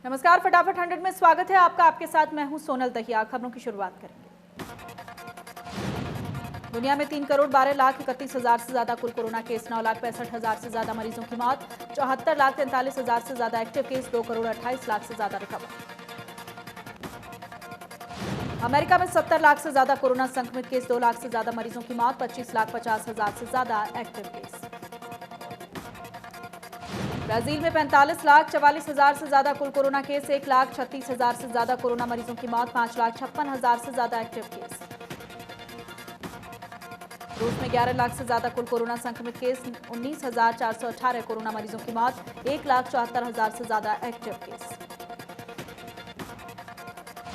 नमस्कार, फटाफट 100 में स्वागत है आपका। आपके साथ मैं हूं सोनल दहिया। खबरों की शुरुआत करेंगे। दुनिया में 3,12,31,000 से ज्यादा कुल कोरोना केस, 9,65,000 से ज्यादा मरीजों की मौत, 74,43,000 से ज्यादा एक्टिव केस, 2,28,00,000 से ज्यादा रिकवर। अमेरिका में 70 लाख से ज्यादा कोरोना संक्रमित केस, 2 लाख से ज्यादा मरीजों की मौत, 25,50,000 से ज्यादा एक्टिव केस। ब्राजील में 45,44,000 से ज्यादा कुल कोरोना केस, 1,36,000 से ज्यादा कोरोना मरीजों की मौत, 5,56,000 से ज्यादा एक्टिव केस। रूस में 11 लाख से ज्यादा कुल कोरोना संक्रमित केस, 19,418 कोरोना मरीजों की मौत, 1,74,000 से ज्यादा एक्टिव केस।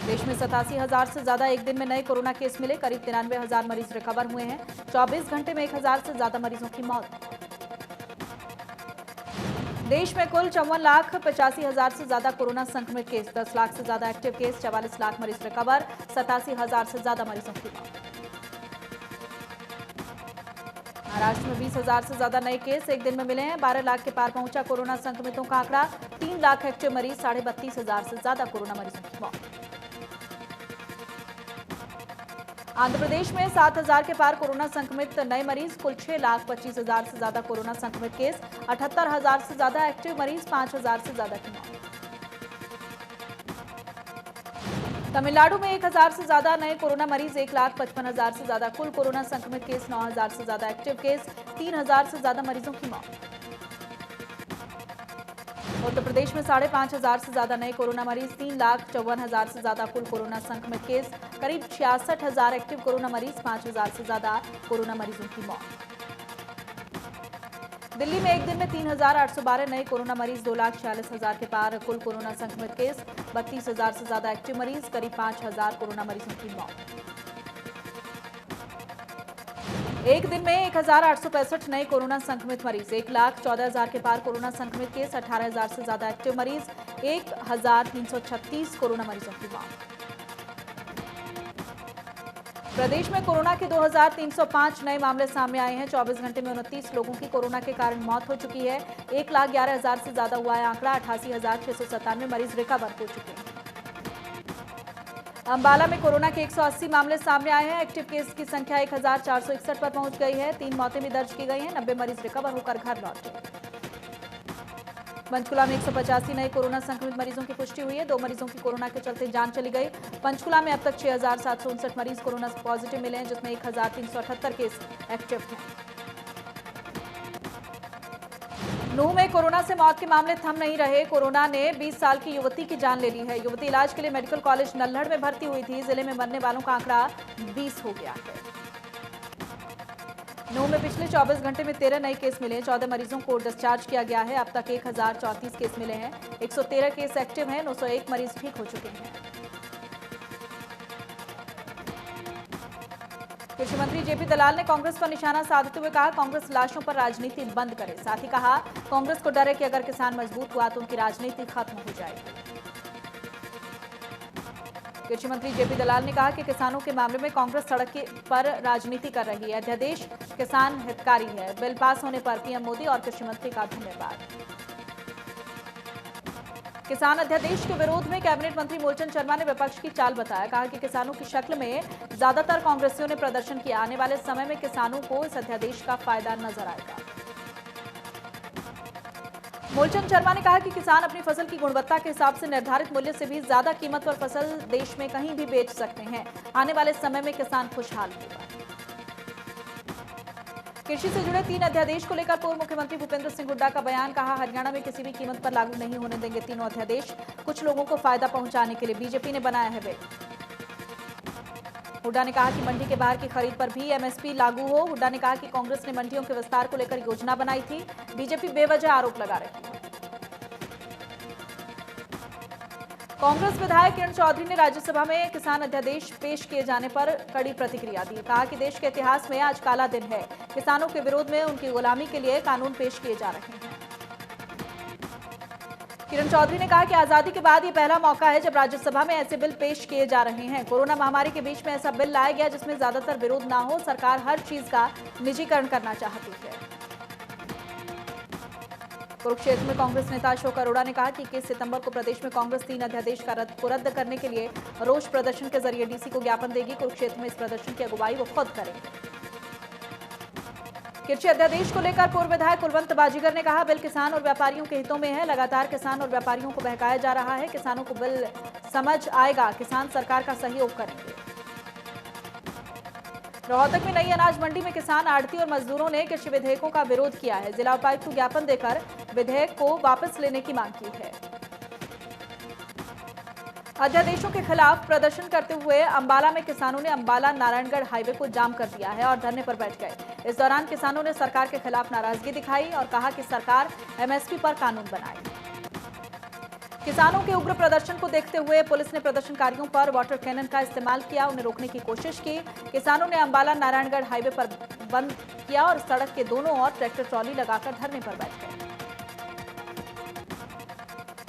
देश में 87,000 से ज्यादा एक दिन में नए कोरोना केस मिले, करीब 93,000 मरीज रिकवर हुए हैं। 24 घंटे में 1,000 से ज्यादा मरीजों की मौत। देश में कुल 54,85,000 से ज्यादा कोरोना संक्रमित केस, 10 लाख से ज्यादा एक्टिव केस, 44 लाख मरीज रिकवर, 87,000 से ज्यादा मरीजों की मौत। महाराष्ट्र में 20,000 से ज्यादा नए केस एक दिन में मिले हैं, 12 लाख के पार पहुंचा कोरोना संक्रमितों का आंकड़ा, 3 लाख एक्टिव मरीज, 32,500 से ज्यादा कोरोना मरीजों की मौत। आंध्र प्रदेश में 7,000 के पार कोरोना संक्रमित नए मरीज, कुल 6,25,000 से ज्यादा कोरोना संक्रमित केस, 78,000 से ज्यादा एक्टिव मरीज, 5,000 से ज्यादा की मौत। तमिलनाडु में 1,000 से ज्यादा नए कोरोना मरीज, 1,55,000 से ज्यादा कुल कोरोना संक्रमित केस, 9,000 से ज्यादा एक्टिव केस, 3,000 से ज्यादा मरीजों की मौत। उत्तर प्रदेश में 5,500 से ज्यादा नए कोरोना मरीज, 3,54,000 से ज्यादा कुल कोरोना संक्रमित केस, करीब 66,000 एक्टिव कोरोना मरीज, 5,000 से ज्यादा कोरोना मरीजों की मौत। दिल्ली में एक दिन में 3,812 नए कोरोना मरीज, 2,46,000 के पार कुल कोरोना संक्रमित केस, 32,000 से ज्यादा एक्टिव मरीज, करीब 5,000 कोरोना मरीजों की मौत। एक दिन में 1,865 नए कोरोना संक्रमित मरीज, 1,14,000 के पार कोरोना संक्रमित केस, 18,000 से ज्यादा एक्टिव मरीज, 1,336 कोरोना मरीजों की मौत। प्रदेश में कोरोना के 2,305 नए मामले सामने आए हैं। 24 घंटे में 29 लोगों की कोरोना के कारण मौत हो चुकी है। 1,11,000 से ज्यादा हुआ है आंकड़ा, 88,697 मरीज रिकवर हो चुके हैं। अंबाला में कोरोना के 180 मामले सामने आए हैं। एक्टिव केस की संख्या 1,461 पर पहुंच गई है। 3 मौतें भी दर्ज की गई हैं। 90 मरीज रिकवर होकर घर लौटे। पंचकुला में 185 नए कोरोना संक्रमित मरीजों की पुष्टि हुई है। 2 मरीजों की कोरोना के चलते जान चली गई। पंचकुला में अब तक 6,759 मरीज कोरोना पॉजिटिव मिले हैं, जिसमें 1,378 केस एक्टिव हैं। नूंह में कोरोना से मौत के मामले थम नहीं रहे। कोरोना ने 20 साल की युवती की जान ले ली है। युवती इलाज के लिए मेडिकल कॉलेज नल्हड़ में भर्ती हुई थी। जिले में मरने वालों का आंकड़ा 20 हो गया है। नूंह में पिछले 24 घंटे में 13 नए केस मिले हैं। 14 मरीजों को डिस्चार्ज किया गया है। अब तक 1,034 केस मिले हैं। 113 केस एक्टिव हैं। 901 मरीज ठीक हो चुके हैं। कृषि मंत्री जेपी दलाल ने कांग्रेस पर निशाना साधते हुए कहा, कांग्रेस लाशों पर राजनीति बंद करे। साथ ही कहा, कांग्रेस को डर है कि अगर किसान मजबूत हुआ तो उनकी राजनीति खत्म हो जाएगी। कृषि मंत्री जेपी दलाल ने कहा कि किसानों के मामले में कांग्रेस सड़क पर राजनीति कर रही है। अध्यादेश किसान हितकारी है। बिल पास होने पर पीएम मोदी और कृषि मंत्री का धन्यवाद। किसान अध्यादेश के विरोध में कैबिनेट मंत्री मूलचंद शर्मा ने विपक्ष की चाल बताया। कहा कि किसानों की शक्ल में ज्यादातर कांग्रेसियों ने प्रदर्शन किया। आने वाले समय में किसानों को इस अध्यादेश का फायदा नजर आएगा। मूलचंद शर्मा ने कहा कि किसान अपनी फसल की गुणवत्ता के हिसाब से निर्धारित मूल्य से भी ज्यादा कीमत पर फसल देश में कहीं भी बेच सकते हैं। आने वाले समय में किसान खुशहाल होगा। कृषि से जुड़े 3 अध्यादेश को लेकर पूर्व मुख्यमंत्री भूपेंद्र सिंह हुड्डा का बयान। कहा, हरियाणा में किसी भी कीमत पर लागू नहीं होने देंगे तीनों अध्यादेश। कुछ लोगों को फायदा पहुंचाने के लिए बीजेपी ने बनाया है बिल। हुड्डा ने कहा कि मंडी के बाहर की खरीद पर भी एमएसपी लागू हो। हुड्डा ने कहा कि कांग्रेस ने मंडियों के विस्तार को लेकर योजना बनाई थी। बीजेपी बेवजह आरोप लगा रही है। कांग्रेस विधायक किरण चौधरी ने राज्यसभा में किसान अध्यादेश पेश किए जाने पर कड़ी प्रतिक्रिया दी। कहा कि देश के इतिहास में आज काला दिन है। किसानों के विरोध में उनकी गुलामी के लिए कानून पेश किए जा रहे हैं। किरण चौधरी ने कहा कि आजादी के बाद ये पहला मौका है जब राज्यसभा में ऐसे बिल पेश किए जा रहे हैं। कोरोना महामारी के बीच में ऐसा बिल लाया गया जिसमें ज्यादातर विरोध ना हो। सरकार हर चीज का निजीकरण करना चाहती है। कुरुक्षेत्र में कांग्रेस नेता अशोक अरोड़ा ने कहा कि 21 सितंबर को प्रदेश में कांग्रेस 3 अध्यादेश को रद्द करने के लिए रोष प्रदर्शन के जरिए डीसी को ज्ञापन देगी। कुरुक्षेत्र में इस प्रदर्शन की अगुवाई वो खुद करेंगे। कृषि अध्यादेश को लेकर पूर्व विधायक कुलवंत बाजीगर ने कहा, बिल किसान और व्यापारियों के हितों में है। लगातार किसान और व्यापारियों को बहकाया जा रहा है। किसानों को बिल समझ आएगा, किसान सरकार का सहयोग करेंगे। रोहतक में नई अनाज मंडी में किसान, आढ़ती और मजदूरों ने कृषि विधेयकों का विरोध किया है। जिला उपायुक्त को ज्ञापन देकर विधेयक को वापस लेने की मांग की है। अध्यादेशों के खिलाफ प्रदर्शन करते हुए अंबाला में किसानों ने अंबाला नारायणगढ़ हाईवे को जाम कर दिया है और धरने पर बैठ गए। इस दौरान किसानों ने सरकार के खिलाफ नाराजगी दिखाई और कहा कि सरकार एमएसपी पर कानून बनाए। किसानों के उग्र प्रदर्शन को देखते हुए पुलिस ने प्रदर्शनकारियों पर वाटर कैनन का इस्तेमाल किया, उन्हें रोकने की कोशिश की। किसानों ने अंबाला नारायणगढ़ हाईवे पर बंद किया और सड़क के दोनों ओर ट्रैक्टर ट्रॉली लगाकर धरने पर बैठ गए।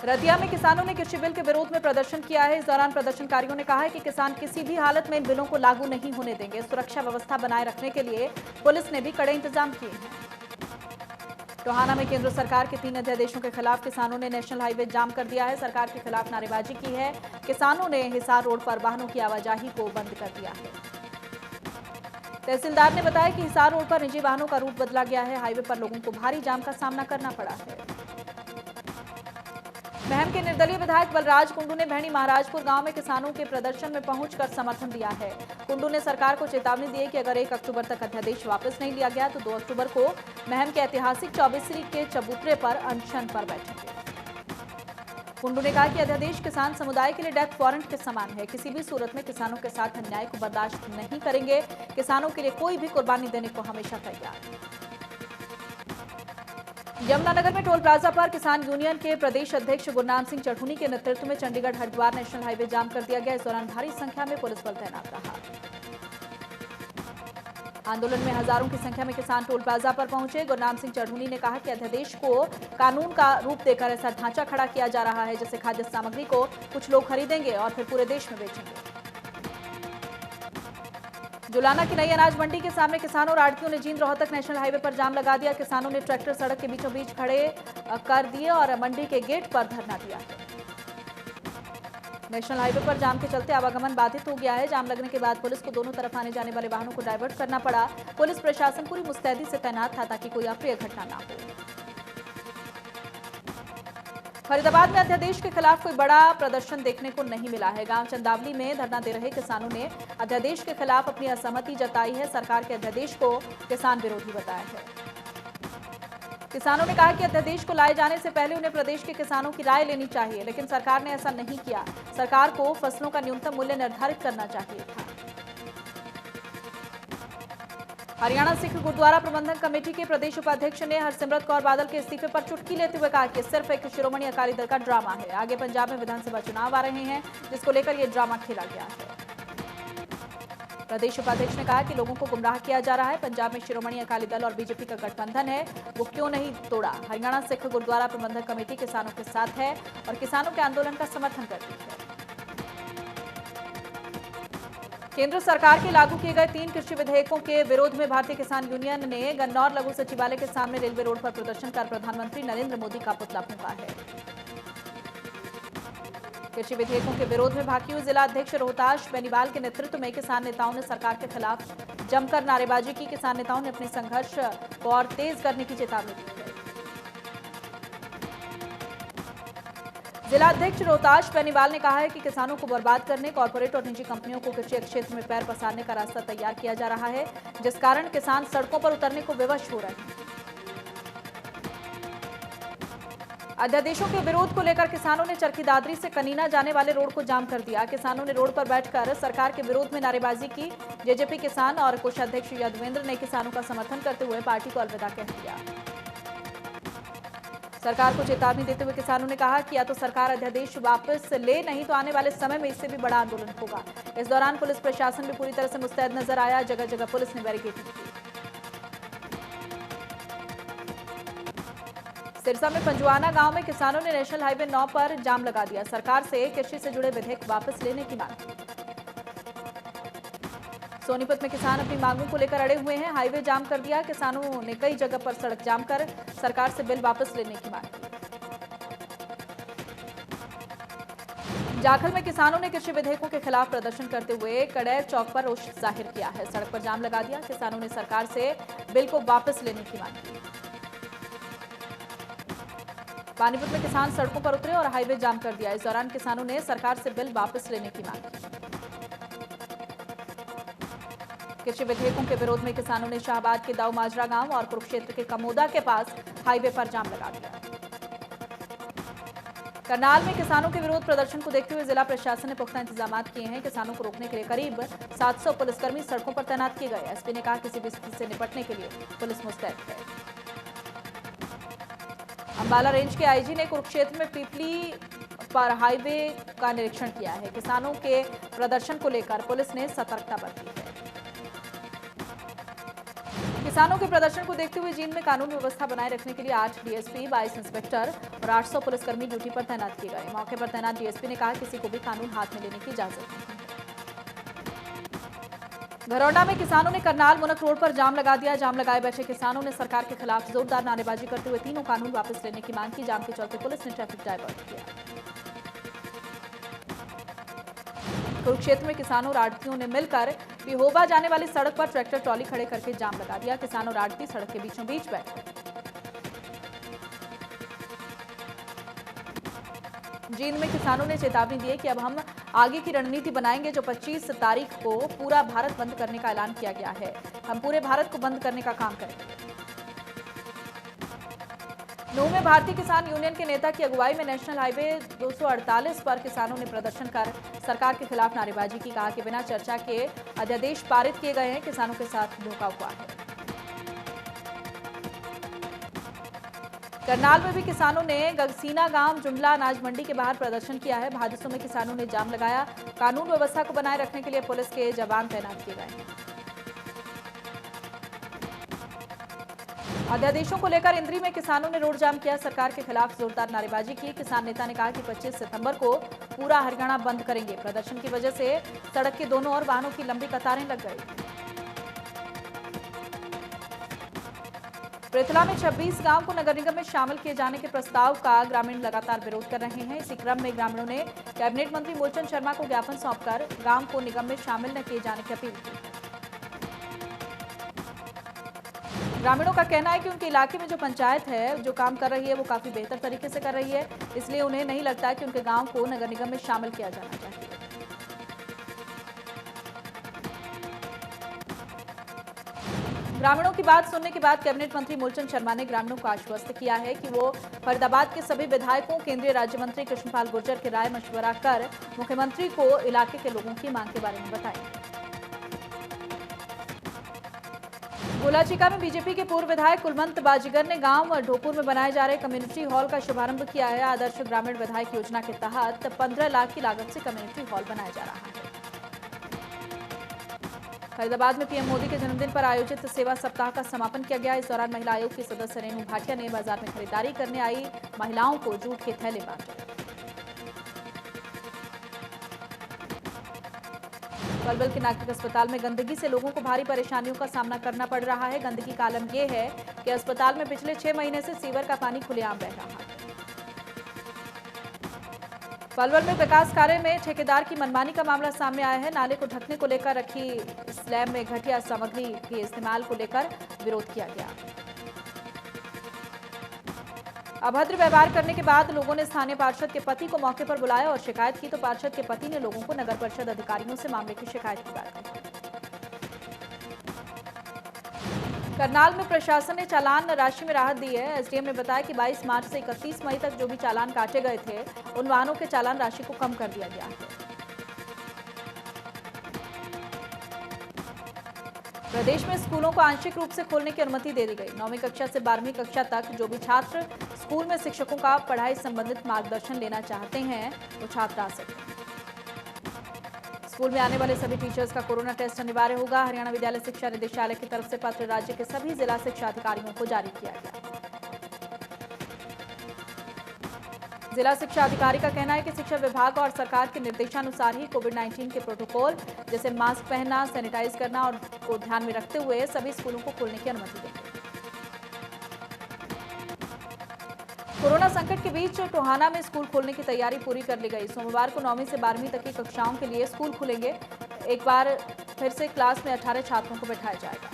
रतिया में किसानों ने कृषि बिल के विरोध में प्रदर्शन किया है। इस दौरान प्रदर्शनकारियों ने कहा है कि किसान किसी भी हालत में इन बिलों को लागू नहीं होने देंगे। सुरक्षा व्यवस्था बनाए रखने के लिए पुलिस ने भी कड़े इंतजाम किए हैं। टोहाना में केंद्र सरकार के 3 अध्यादेशों के खिलाफ किसानों ने नेशनल हाईवे जाम कर दिया है। सरकार के खिलाफ नारेबाजी की है। किसानों ने हिसार रोड पर वाहनों की आवाजाही को बंद कर दिया है। तहसीलदार ने बताया कि हिसार रोड पर निजी वाहनों का रूट बदला गया है। हाईवे पर लोगों को भारी जाम का सामना करना पड़ा है। महम के निर्दलीय विधायक बलराज कुंडू ने भैणी महाराजपुर गांव में किसानों के प्रदर्शन में पहुंचकर समर्थन दिया है। कुंडू ने सरकार को चेतावनी दी है कि अगर 1 अक्टूबर तक अध्यादेश वापस नहीं लिया गया तो 2 अक्टूबर को महम के ऐतिहासिक चौबीसरी के चबूतरे पर अनशन पर बैठेंगे। कुंडू ने कहा कि अध्यादेश किसान समुदाय के लिए डेथ वारंट के समान है। किसी भी सूरत में किसानों के साथ अन्याय को बर्दाश्त नहीं करेंगे। किसानों के लिए कोई भी कुर्बानी देने को हमेशा तैयार। यमुनानगर में टोल प्लाजा पर किसान यूनियन के प्रदेश अध्यक्ष गुरनाम सिंह चढ़ूनी के नेतृत्व में चंडीगढ़ हरिद्वार नेशनल हाईवे जाम कर दिया गया। इस दौरान भारी संख्या में पुलिस बल तैनात रहा। आंदोलन में हजारों की संख्या में किसान टोल प्लाजा पर पहुंचे। गुरनाम सिंह चढ़ूनी ने कहा कि अध्यादेश को कानून का रूप देकर ऐसा ढांचा खड़ा किया जा रहा है जिससे खाद्य सामग्री को कुछ लोग खरीदेंगे और फिर पूरे देश में बेचेंगे। जुलाना की नई अनाज मंडी के सामने किसानों और आढ़तियों ने जींद रोहतक नेशनल हाईवे पर जाम लगा दिया। किसानों ने ट्रैक्टर सड़क के बीचों बीच खड़े कर दिए और मंडी के गेट पर धरना दिया। नेशनल हाईवे पर जाम के चलते आवागमन बाधित हो गया है। जाम लगने के बाद पुलिस को दोनों तरफ आने जाने वाले वाहनों को डायवर्ट करना पड़ा। पुलिस प्रशासन पूरी मुस्तैदी से तैनात था ताकि कोई अप्रिय घटना न हो। फरीदाबाद में अध्यादेश के खिलाफ कोई बड़ा प्रदर्शन देखने को नहीं मिला है। गांव चंदावली में धरना दे रहे किसानों ने अध्यादेश के खिलाफ अपनी असहमति जताई है। सरकार के अध्यादेश को किसान विरोधी बताया है। किसानों ने कहा कि अध्यादेश को लाए जाने से पहले उन्हें प्रदेश के किसानों की राय लेनी चाहिए, लेकिन सरकार ने ऐसा नहीं किया। सरकार को फसलों का न्यूनतम मूल्य निर्धारित करना चाहिए था। हरियाणा सिख गुरुद्वारा प्रबंधन कमेटी के प्रदेश उपाध्यक्ष ने हरसिमरत कौर बादल के इस्तीफे पर चुटकी लेते हुए कहा कि सिर्फ एक शिरोमणि अकाली दल का ड्रामा है। आगे पंजाब में विधानसभा चुनाव आ रहे हैं जिसको लेकर यह ड्रामा खेला गया है। प्रदेश उपाध्यक्ष ने कहा कि लोगों को गुमराह किया जा रहा है। पंजाब में शिरोमणि अकाली दल और बीजेपी का गठबंधन है, वो क्यों नहीं तोड़ा। हरियाणा सिख गुरुद्वारा प्रबंधन कमेटी किसानों के साथ है और किसानों के आंदोलन का समर्थन करती है। केंद्र सरकार के लागू किए गए 3 कृषि विधेयकों के विरोध में भारतीय किसान यूनियन ने गन्नौर लघु सचिवालय के सामने रेलवे रोड पर प्रदर्शन कर प्रधानमंत्री नरेंद्र मोदी का पुतला फूंका है। कृषि विधेयकों के विरोध में भागी हुई जिला अध्यक्ष रोहताश बेनीवाल के नेतृत्व में किसान नेताओं ने सरकार के खिलाफ जमकर नारेबाजी की। किसान नेताओं ने अपने संघर्ष को और तेज करने की चेतावनी दी है। जिला अध्यक्ष रोहताश बेनीवाल ने कहा है कि किसानों को बर्बाद करने, कॉर्पोरेट और निजी कंपनियों को कृषि क्षेत्र में पैर पसारने का रास्ता तैयार किया जा रहा है, जिस कारण किसान सड़कों पर उतरने को विवश हो रहे हैं। अध्यादेशों के विरोध को लेकर किसानों ने चरखी दादरी से कनीना जाने वाले रोड को जाम कर दिया। किसानों ने रोड पर बैठकर सरकार के विरोध में नारेबाजी की। जेजेपी किसान और कोषाध्यक्ष यदवेंद्र ने किसानों का समर्थन करते हुए पार्टी को अलविदा कह दिया। सरकार को चेतावनी देते हुए किसानों ने कहा कि या तो सरकार अध्यादेश वापस ले, नहीं तो आने वाले समय में इससे भी बड़ा आंदोलन होगा। इस दौरान पुलिस प्रशासन भी पूरी तरह से मुस्तैद नजर आया। जगह जगह पुलिस ने बैरिकेडिंग की। सिरसा में पंजुआना गांव में किसानों ने नेशनल हाईवे 9 पर जाम लगा दिया। सरकार से कृषि से जुड़े विधेयक वापस लेने की मांग की। सोनीपत में किसान अपनी मांगों को लेकर अड़े हुए हैं। हाईवे जाम कर दिया। किसानों ने कई जगह पर सड़क जाम कर सरकार से बिल वापस लेने की मांग की। जाखल में किसानों ने कृषि विधेयकों के खिलाफ प्रदर्शन करते हुए कड़ैर चौक पर रोष जाहिर किया है। सड़क पर जाम लगा दिया। किसानों ने सरकार से बिल को वापस लेने की मांग की। पानीपत में किसान सड़कों पर उतरे और हाईवे जाम कर दिया। इस दौरान किसानों ने सरकार से बिल वापस लेने की मांग की। कृषि विधेयकों के विरोध में किसानों ने शाहबाद के दाऊ माजरा गांव और कुरुक्षेत्र के कमोदा के पास हाईवे पर जाम लगा दिया। करनाल में किसानों के विरोध प्रदर्शन को देखते हुए जिला प्रशासन ने पुख्ता इंतजाम किए हैं। किसानों को रोकने के लिए करीब 700 पुलिसकर्मी सड़कों पर तैनात किए गए। एसपी ने कहा किसी भी स्थिति से निपटने के लिए पुलिस मुस्तैद है। अंबाला रेंज के आईजी ने कुरुक्षेत्र में पीपली पर हाईवे का निरीक्षण किया है। किसानों के प्रदर्शन को लेकर पुलिस ने सतर्कता बरती है। किसानों के प्रदर्शन को देखते हुए जींद में कानून व्यवस्था बनाए रखने के लिए 8 डीएसपी, 22 इंस्पेक्टर और 800 पुलिसकर्मी ड्यूटी पर तैनात किए गए। मौके पर तैनात डीएसपी ने कहा किसी को भी कानून हाथ में लेने की इजाजत नहीं है। घरौंडा में किसानों ने करनाल मुनक रोड पर जाम लगा दिया। जाम लगाए बैठे किसानों ने सरकार के खिलाफ जोरदार नारेबाजी करते हुए तीनों कानून वापस लेने की मांग की। जाम के चलते पुलिस ने ट्रैफिक डायवर्ट किया। कुरुक्षेत्र में किसानों और आड़तियों ने मिलकर पिहोबा जाने वाली सड़क पर ट्रैक्टर ट्रॉली खड़े करके जाम लगा दिया। किसान और आड़ती सड़क के बीचों बीच बैठ गए। जींद में किसानों ने चेतावनी दी कि अब हम आगे की रणनीति बनाएंगे। जो 25 तारीख को पूरा भारत बंद करने का ऐलान किया गया है, हम पूरे भारत को बंद करने का काम करेंगे। नूंह में भारतीय किसान यूनियन के नेता की अगुवाई में नेशनल हाईवे 248 पर किसानों ने प्रदर्शन कर सरकार के खिलाफ नारेबाजी की। कहा कि बिना चर्चा के अध्यादेश पारित किए गए हैं। किसानों के साथ धोखा हुआ है। करनाल में भी किसानों ने गगसीना गांव जुंडला अनाज मंडी के बाहर प्रदर्शन किया है। भादसों में किसानों ने जाम लगाया। कानून व्यवस्था को बनाए रखने के लिए पुलिस के जवान तैनात किए गए हैं। अध्यादेशों को लेकर इंद्री में किसानों ने रोड जाम किया। सरकार के खिलाफ जोरदार नारेबाजी की। किसान नेता ने कहा कि 25 सितंबर को पूरा हरियाणा बंद करेंगे। प्रदर्शन की वजह से सड़क के दोनों ओर वाहनों की लंबी कतारें लग गई। पृथला में 26 गांव को नगर निगम में शामिल किए जाने के प्रस्ताव का ग्रामीण लगातार विरोध कर रहे हैं। इसी क्रम में ग्रामीणों ने कैबिनेट मंत्री मूलचंद शर्मा को ज्ञापन सौंपकर गांव को निगम में शामिल न किए जाने की अपील की। ग्रामीणों का कहना है कि उनके इलाके में जो पंचायत है जो काम कर रही है वो काफी बेहतर तरीके से कर रही है, इसलिए उन्हें नहीं लगता कि उनके गांव को नगर निगम में शामिल किया जाना चाहिए। ग्रामीणों की बात सुनने के बाद कैबिनेट मंत्री मूलचंद शर्मा ने ग्रामीणों को आश्वस्त किया है कि वो फरीदाबाद के सभी विधायकों, केंद्रीय राज्य मंत्री कृष्णपाल गुर्जर की राय मशवरा कर मुख्यमंत्री को इलाके के लोगों की मांग के बारे में बताएंगे। गोलाचिका में बीजेपी के पूर्व विधायक कुलवंत बाजीगर ने गांव ढोपुर में बनाए जा रहे कम्युनिटी हॉल का शुभारंभ किया है। आदर्श ग्रामीण विधायक योजना के तहत 15 लाख की लागत से कम्युनिटी हॉल बनाया जा रहा है। फरीदाबाद में पीएम मोदी के जन्मदिन पर आयोजित सेवा सप्ताह का समापन किया गया। इस दौरान महिला आयोग की सदस्य रेणु भाटिया ने बाजार में खरीदारी करने आई महिलाओं को जूट के थैले बांटे। पलवल के नागरिक अस्पताल में गंदगी से लोगों को भारी परेशानियों का सामना करना पड़ रहा है। गंदगी का आलम यह है कि अस्पताल में पिछले 6 महीने से सीवर का पानी खुलेआम बह रहा है। पलवल में विकास कार्य में ठेकेदार की मनमानी का मामला सामने आया है। नाले को ढकने को लेकर रखी स्लैब में घटिया सामग्री के इस्तेमाल को लेकर विरोध किया गया। अभद्र व्यवहार करने के बाद लोगों ने स्थानीय पार्षद के पति को मौके पर बुलाया और शिकायत की तो पार्षद के पति ने लोगों को नगर परिषद अधिकारियों से मामले की शिकायत की बात कही। करनाल में प्रशासन ने चालान राशि में राहत दी है। एसडीएम ने बताया कि 22 मार्च से 31 मई तक जो भी चालान काटे गए थे उन वाहनों के चालान राशि को कम कर दिया गया है। प्रदेश में स्कूलों को आंशिक रूप से खोलने की अनुमति दे दी गई। 9वीं कक्षा से 12वीं कक्षा तक जो भी छात्र स्कूल में शिक्षकों का पढ़ाई संबंधित मार्गदर्शन लेना चाहते हैं वो छात्र आ सकते हैं। स्कूल में आने वाले सभी टीचर्स का कोरोना टेस्ट अनिवार्य होगा। हरियाणा विद्यालय शिक्षा निदेशालय की तरफ से पत्र राज्य के सभी जिला शिक्षा अधिकारियों को जारी किया गया। जिला शिक्षा अधिकारी का कहना है कि शिक्षा विभाग और सरकार के निर्देशानुसार ही कोविड-19 के प्रोटोकॉल जैसे मास्क पहनना, सैनिटाइज करना और को ध्यान में रखते हुए सभी स्कूलों को खोलने की अनुमति देंगे। कोरोना संकट के बीच टोहाना में स्कूल खोलने की तैयारी पूरी कर ली गई। सोमवार को 9वीं से 12वीं तक की कक्षाओं के लिए स्कूल खुलेंगे। एक बार फिर से क्लास में 18 छात्रों को बैठाया जाएगा।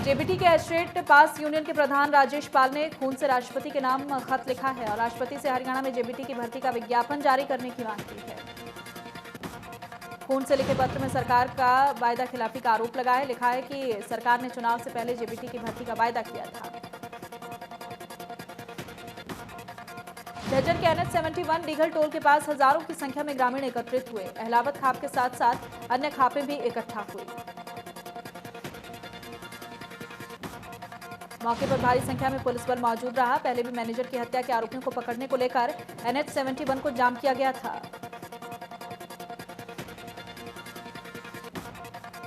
जेबीटी के एस्टेट पास यूनियन के प्रधान राजेश पाल ने खून से राष्ट्रपति के नाम खत लिखा है और राष्ट्रपति से हरियाणा में जेबीटी की भर्ती का विज्ञापन जारी करने की मांग की है। खून से लिखे पत्र में सरकार का वायदा खिलाफी का आरोप लगा है। लिखा है कि सरकार ने चुनाव से पहले जेबीटी की भर्ती का वायदा किया था। झज्जर के NH 71 डीघल टोल के पास हजारों की संख्या में ग्रामीण एकत्रित हुए। अहलावत खाप के साथ साथ अन्य खापें भी इकट्ठा हुई। मौके पर भारी संख्या में पुलिस बल मौजूद रहा। पहले भी मैनेजर की हत्या के आरोपियों को पकड़ने को लेकर NH 71 को जाम किया गया था।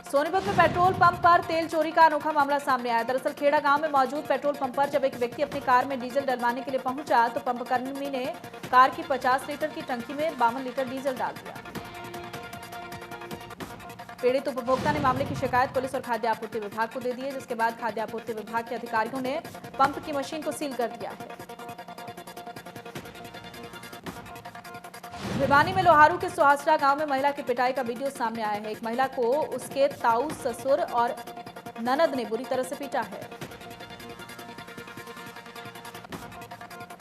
सोनीपत में पेट्रोल पंप पर तेल चोरी का अनोखा मामला सामने आया। दरअसल खेड़ा गांव में मौजूद पेट्रोल पंप पर जब एक व्यक्ति अपनी कार में डीजल डलवाने के लिए पहुंचा तो पंप कर्मी ने कार की 50 लीटर की टंकी में 52 लीटर डीजल डाल दिया। पीड़ित उपभोक्ता ने मामले की शिकायत पुलिस और खाद्य आपूर्ति विभाग को दे दी है, जिसके बाद खाद्य आपूर्ति विभाग के अधिकारियों ने पंप की मशीन को सील कर दिया है। भिवानी में लोहारू के सुहासरा गांव में महिला की पिटाई का वीडियो सामने आया है। एक महिला को उसके ताऊ, ससुर और ननद ने बुरी तरह से पीटा है।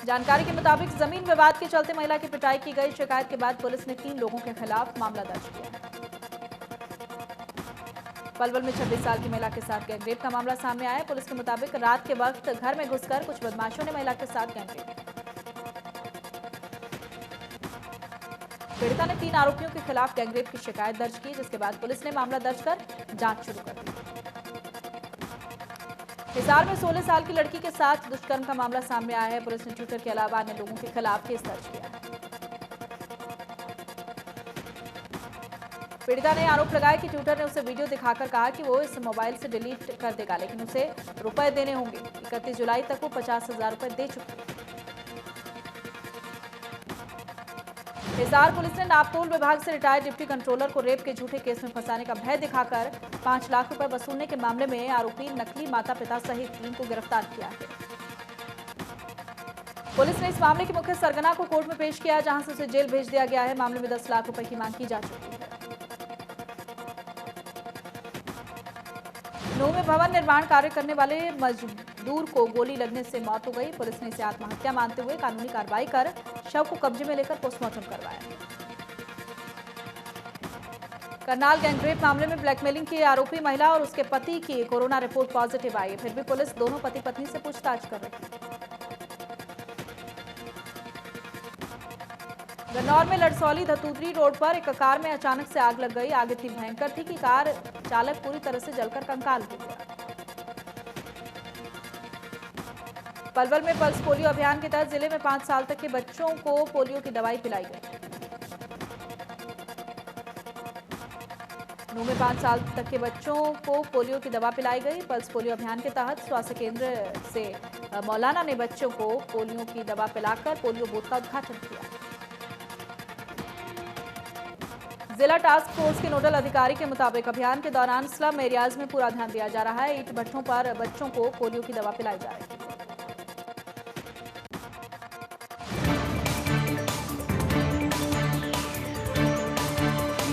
जानकारी के मुताबिक जमीन विवाद के चलते महिला की पिटाई की गई। शिकायत के बाद पुलिस ने 3 लोगों के खिलाफ मामला दर्ज किया है। पलवल में 26 साल की महिला के साथ गैंगरेप का मामला सामने आया है। पुलिस के मुताबिक रात के वक्त घर में घुसकर कुछ बदमाशों ने महिला के साथ गैंगरेप किया। पीड़िता ने 3 आरोपियों के खिलाफ गैंगरेप की शिकायत दर्ज की, जिसके बाद पुलिस ने मामला दर्ज कर जांच शुरू कर दी। हिसार में 16 साल की लड़की के साथ दुष्कर्म का मामला सामने आया है। पुलिस ने ट्विटर के अलावा अन्य लोगों के खिलाफ केस दर्ज किया है। पीड़िता ने आरोप लगाया कि ट्विटर ने उसे वीडियो दिखाकर कहा कि वो इस मोबाइल से डिलीट कर देगा, लेकिन उसे रुपए देने होंगे। 31 जुलाई तक वो 50,000 रुपए दे चुकी है। हिसार पुलिस ने नापतोल विभाग से रिटायर्ड डिप्टी कंट्रोलर को रेप के झूठे केस में फंसाने का भय दिखाकर 5 लाख रुपए वसूलने के मामले में आरोपी नकली माता पिता सहित 3 को गिरफ्तार किया है। पुलिस ने इस मामले के मुख्य सरगना को कोर्ट में पेश किया, जहां से उसे जेल भेज दिया गया है। मामले में 10 लाख रुपए की मांग की जा चुकी है। नूह में भवन निर्माण कार्य करने वाले मजदूर को गोली लगने से मौत हो गई। पुलिस ने इसे आत्महत्या मानते हुए कानूनी कार्रवाई कर शव को कब्जे में लेकर पोस्टमार्टम करवाया। करनाल गैंगरेप मामले में ब्लैकमेलिंग की आरोपी महिला और उसके पति की कोरोना रिपोर्ट पॉजिटिव आई, फिर भी पुलिस दोनों पति पत्नी से पूछताछ कर रही है। गन्नौर में लड़सौली धतूदरी रोड पर एक कार में अचानक से आग लग गई। आग इतनी भयंकर थी कि कार चालक पूरी तरह से जलकर कंकाल हो गया। पलवल में पल्स पोलियो अभियान के तहत जिले में 5 साल तक के बच्चों को पोलियो की दवाई पिलाई गई। नूह में 5 साल तक के बच्चों को पोलियो की दवा पिलाई गई। पल्स पोलियो अभियान के तहत स्वास्थ्य केंद्र से मौलाना ने बच्चों को पोलियो की दवा पिलाकर पोलियो बूथ का उद्घाटन किया। जिला टास्क फोर्स के नोडल अधिकारी के मुताबिक अभियान के दौरान स्लम एरियाज में पूरा ध्यान दिया जा रहा है। ईंट भट्ठों पर बच्चों को पोलियो की दवा पिलाई जा रही है।